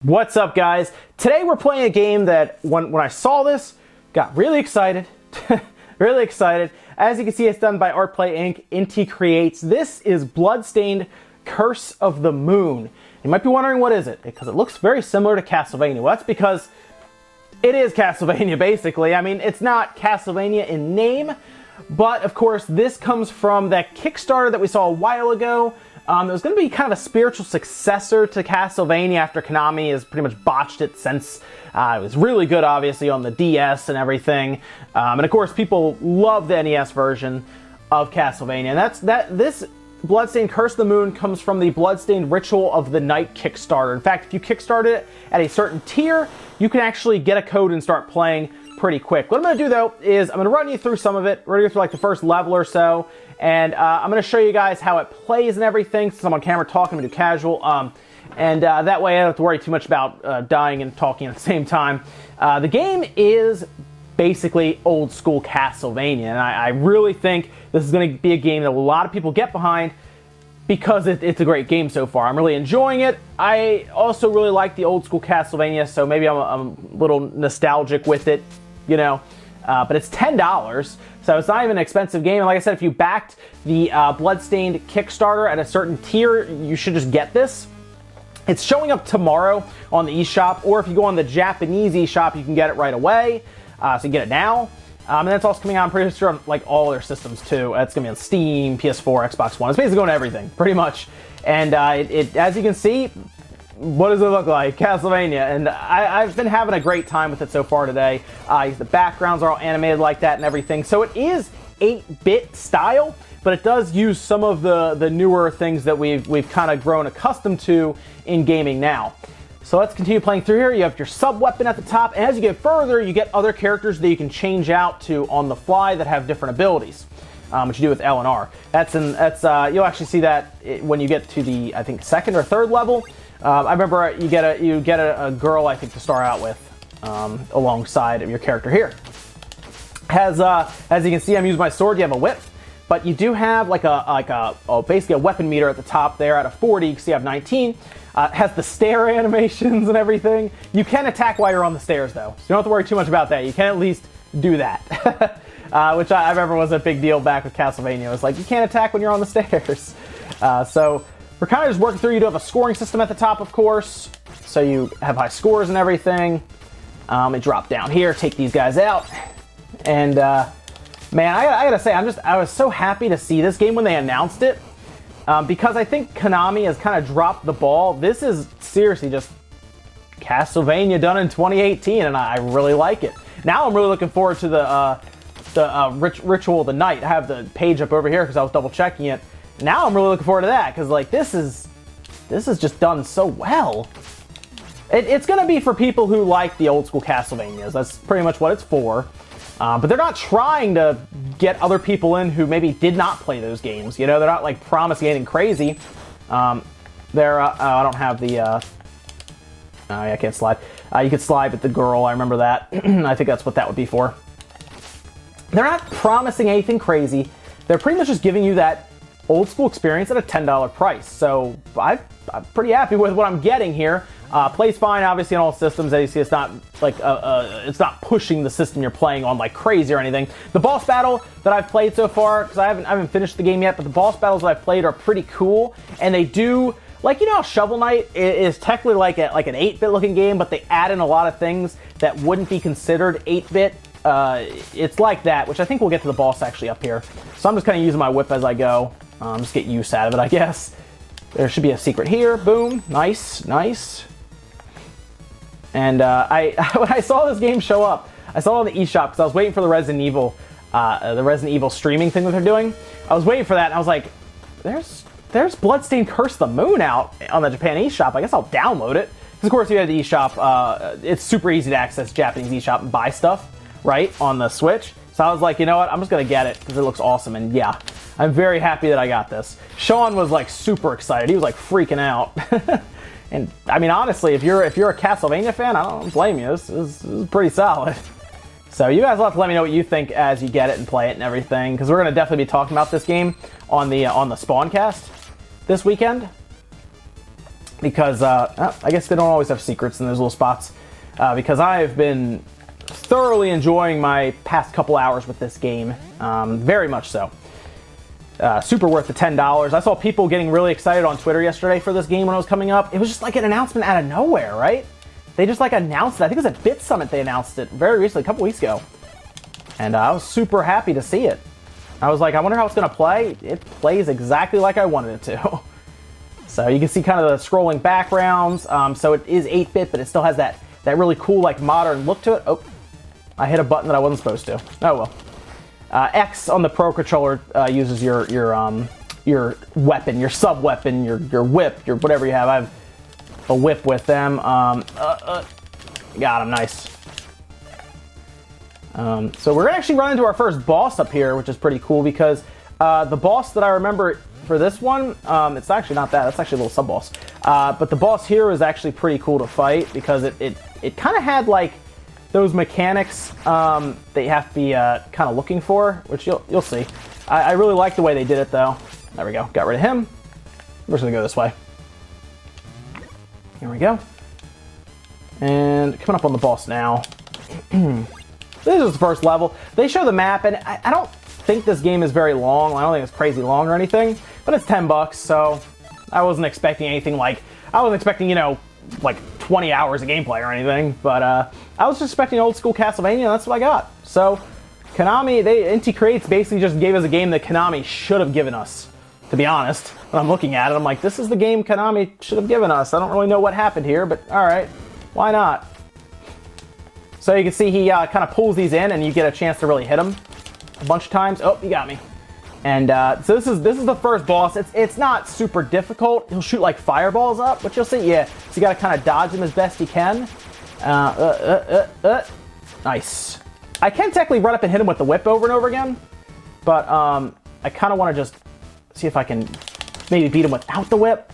What's up, guys? Today we're playing a game that when I saw this, got really excited. Really excited. As you can see, it's done by Artplay Inc. Inti Creates. This is Bloodstained Curse of the Moon. You might be wondering, what is it? Because it looks very similar to Castlevania. Well, that's because it is Castlevania, basically. I mean, it's not Castlevania in name, but of course, this comes from that Kickstarter that we saw a while ago. It was going to be kind of a spiritual successor to Castlevania after Konami has pretty much botched it since it was really good, obviously, on the DS and everything. And of course, people love the NES version of Castlevania. And this Bloodstained Curse of the Moon comes from the Bloodstained Ritual of the Night Kickstarter. In fact, if you kickstarted it at a certain tier, you can actually get a code and start playing pretty quick. What I'm going to do, though, is I'm going to run you through some of it. We're going to go through like the first level or so. And I'm going to show you guys how it plays and everything, since I'm on camera talking, I'm going to do casual. That way I don't have to worry too much about dying and talking at the same time. The game is basically old school Castlevania, and I really think this is going to be a game that a lot of people get behind because it's a great game so far. I'm really enjoying it. I also really like the old school Castlevania, so maybe I'm a little nostalgic with it, you know. But it's $10, so it's not even an expensive game. And like I said, if you backed the Bloodstained Kickstarter at a certain tier, you should just get this. It's showing up tomorrow on the eShop, or if you go on the Japanese eShop, you can get it right away. So you can get it now. And then it's also coming out, I'm pretty sure, on like all their systems too. It's going to be on Steam, PS4, Xbox One. It's basically going to everything, pretty much. And as you can see, what does it look like? Castlevania. And I've been having a great time with it so far today. The backgrounds are all animated like that and everything. So it is 8-bit style, but it does use some of the newer things that we've kind of grown accustomed to in gaming now. So let's continue playing through here. You have your sub-weapon at the top. And as you get further, you get other characters that you can change out to on the fly that have different abilities. Which you do with L and R. You'll actually see that when you get to the, I think, second or third level. I remember you get a girl, I think, to start out with alongside of your character here. As you can see, I'm using my sword. You have a whip, but you do have basically a weapon meter at the top there at a 40. You can see I have 19. It has the stair animations and everything. You can attack while you're on the stairs, though, so you don't have to worry too much about that. You can at least do that, which I remember was a big deal back with Castlevania. It was like, you can't attack when you're on the stairs. So we're kind of just working through. You do have a scoring system at the top, of course, so you have high scores and everything. And drop down here, take these guys out. And man, I gotta say, I was so happy to see this game when they announced it, because I think Konami has kind of dropped the ball. This is seriously just Castlevania done in 2018, and I really like it. Now I'm really looking forward to the Ritual of the Night. I have the page up over here because I was double checking it. Now I'm really looking forward to that, because like this is just done so well. It's going to be for people who like the old school Castlevanias. That's pretty much what it's for. But they're not trying to get other people in who maybe did not play those games. You know, they're not like promising anything crazy. I don't have the. Oh yeah, I can't slide. You could slide with the girl. I remember that. I think that's what that would be for. They're not promising anything crazy. They're pretty much just giving you that old school experience at a $10 price. So I'm pretty happy with what I'm getting here. Plays fine, obviously, on all systems. As you see, it's not like it's not pushing the system you're playing on like crazy or anything. The boss battle that I've played so far, because I haven't finished the game yet, but the boss battles that I've played are pretty cool, and they do, like, you know how Shovel Knight is technically like an 8-bit looking game, but they add in a lot of things that wouldn't be considered 8-bit. It's like that, which I think we'll get to the boss actually up here. So I'm just kind of using my whip as I go. Just get use out of it, I guess. There should be a secret here. Boom. Nice, nice. And when I saw this game show up, I saw it on the eShop because I was waiting for the Resident Evil streaming thing that they're doing. I was waiting for that, and I was like, there's Bloodstained Curse of the Moon out on the Japan eShop. I guess I'll download it. Because of course, you have the eShop. It's super easy to access Japanese eShop and buy stuff, right, on the Switch. So I was like, you know what, I'm just going to get it because it looks awesome. And yeah, I'm very happy that I got this. Sean was like super excited. He was like freaking out. And I mean, honestly, if you're a Castlevania fan, I don't blame you. This is pretty solid. So you guys will have to let me know what you think as you get it and play it and everything, because we're going to definitely be talking about this game on the Spawncast this weekend. because I guess they don't always have secrets in those little spots, because I've been thoroughly enjoying my past couple hours with this game, very much so. Super worth the $10. I saw people getting really excited on Twitter yesterday for this game when it was coming up. It was just like an announcement out of nowhere, right? They just like announced it. I think it was at Bit Summit they announced it very recently, a couple weeks ago. And I was super happy to see it. I was like, I wonder how it's going to play. It plays exactly like I wanted it to. So you can see kind of the scrolling backgrounds. So it is 8-bit, but it still has that really cool, like, modern look to it. Oh, I hit a button that I wasn't supposed to. Oh, well. X on the Pro Controller uses your weapon, your sub-weapon, your whip, your whatever you have. I have a whip with them. Got him, nice. So we're going to actually run into our first boss up here, which is pretty cool because the boss that I remember for this one, it's actually not that. That's actually a little sub-boss. But the boss here is actually pretty cool to fight because it kind of had like those mechanics that you have to be kind of looking for, which you'll see. I really like the way they did it, though. There we go. Got rid of him. We're just going to go this way. Here we go. And coming up on the boss now. This is the first level. They show the map, and I don't think this game is very long. I don't think it's crazy long or anything, but it's $10, so I wasn't expecting anything like... I wasn't expecting, you know, like 20 hours of gameplay or anything, but I was just expecting old school Castlevania, and that's what I got. So, Konami, Inti Creates basically just gave us a game that Konami should have given us, to be honest. When I'm looking at it, I'm like, this is the game Konami should have given us. I don't really know what happened here, but alright, why not? So you can see he kind of pulls these in, and you get a chance to really hit him a bunch of times. Oh, you got me. And so this is the first boss. It's not super difficult. He'll shoot like fireballs up, but you'll see, yeah. So you got to kind of dodge him as best you can. Nice. I can technically run up and hit him with the whip over and over again, but I kind of want to just see if I can maybe beat him without the whip.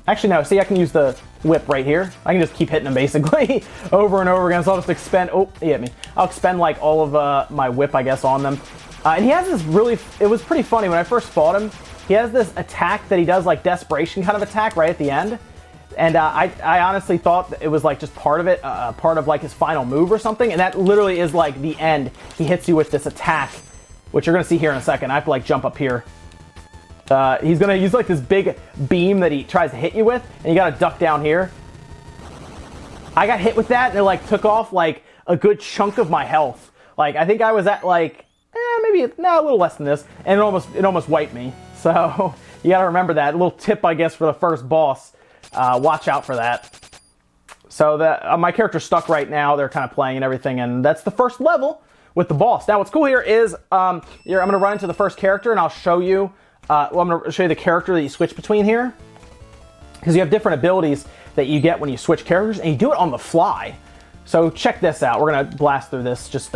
Actually, no. See, I can use the whip right here. I can just keep hitting him basically over and over again. So I'll just expend. Oh, he hit me. I'll expend like all of my whip, I guess, on them. And he has this really, it was pretty funny when I first fought him. He has this attack that he does, like desperation kind of attack right at the end. And I honestly thought that it was like just part of it, part of like his final move or something. And that literally is like the end. He hits you with this attack, which you're going to see here in a second. I have to like jump up here. He's going to use like this big beam that he tries to hit you with. And you got to duck down here. I got hit with that and it like took off like a good chunk of my health. Like I think I was at like, maybe a little less than this, and it almost wiped me. So you got to remember that. A little tip, I guess, for the first boss. Watch out for that. So that my character's stuck right now. They're kind of playing and everything, and that's the first level with the boss. Now, what's cool here is I'm going to run into the first character, and I'll show you. I'm going to show you the character that you switch between here, because you have different abilities that you get when you switch characters, and you do it on the fly. So check this out. We're going to blast through this just.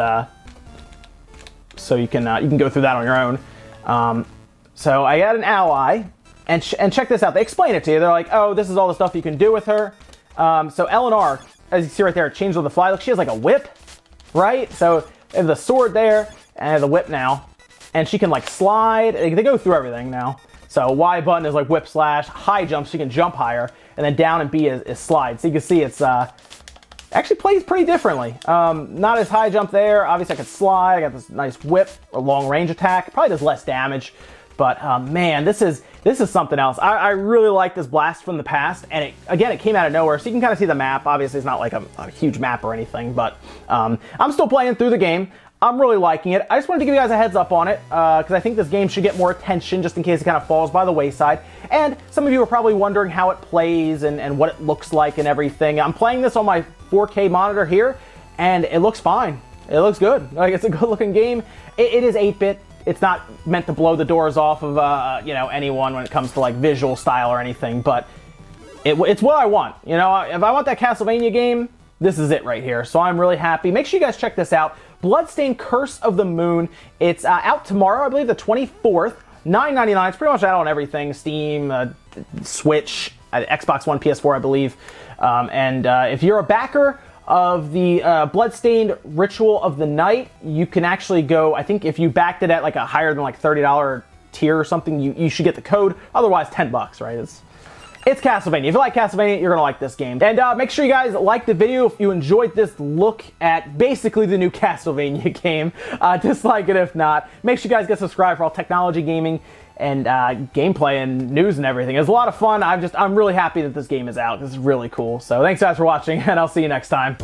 So you can go through that on your own. So I got an ally, and check this out. They explain it to you. They're like, oh, this is all the stuff you can do with her. So Eleanor, as you see right there, changed on the fly. Look, she has like a whip, right? So there's the sword there, and the whip now. And she can like slide. They go through everything now. So Y button is like whip slash. High jump, so you can jump higher. And then down and B is slide. So you can see it's... actually plays pretty differently. Not as high jump there. Obviously I could slide. I got this nice whip, a long range attack. Probably does less damage. But man, this is something else. I really like this blast from the past. And it came out of nowhere. So you can kind of see the map. Obviously it's not like a huge map or anything. But I'm still playing through the game. I'm really liking it. I just wanted to give you guys a heads up on it, because I think this game should get more attention just in case it kind of falls by the wayside. And some of you are probably wondering how it plays and what it looks like and everything. I'm playing this on my 4K monitor here, and it looks fine. It looks good. Like, it's a good-looking game. It is 8-bit. It's not meant to blow the doors off of anyone when it comes to like visual style or anything, but it's what I want. You know, if I want that Castlevania game, this is it right here. So I'm really happy. Make sure you guys check this out. Bloodstained Curse of the Moon. It's out tomorrow, I believe, the 24th. $9.99. It's pretty much out on everything. Steam, Switch, Xbox One, PS4, I believe. And if you're a backer of the Bloodstained Ritual of the Night, you can actually go, I think if you backed it at like a higher than like $30 tier or something, you should get the code. Otherwise, $10, right? It's Castlevania. If you like Castlevania, you're gonna like this game. And make sure you guys like the video if you enjoyed this look at basically the new Castlevania game. Dislike it if not. Make sure you guys get subscribed for all technology, gaming, and gameplay and news and everything. It's a lot of fun. I'm really happy that this game is out. This is really cool. So thanks guys for watching, and I'll see you next time.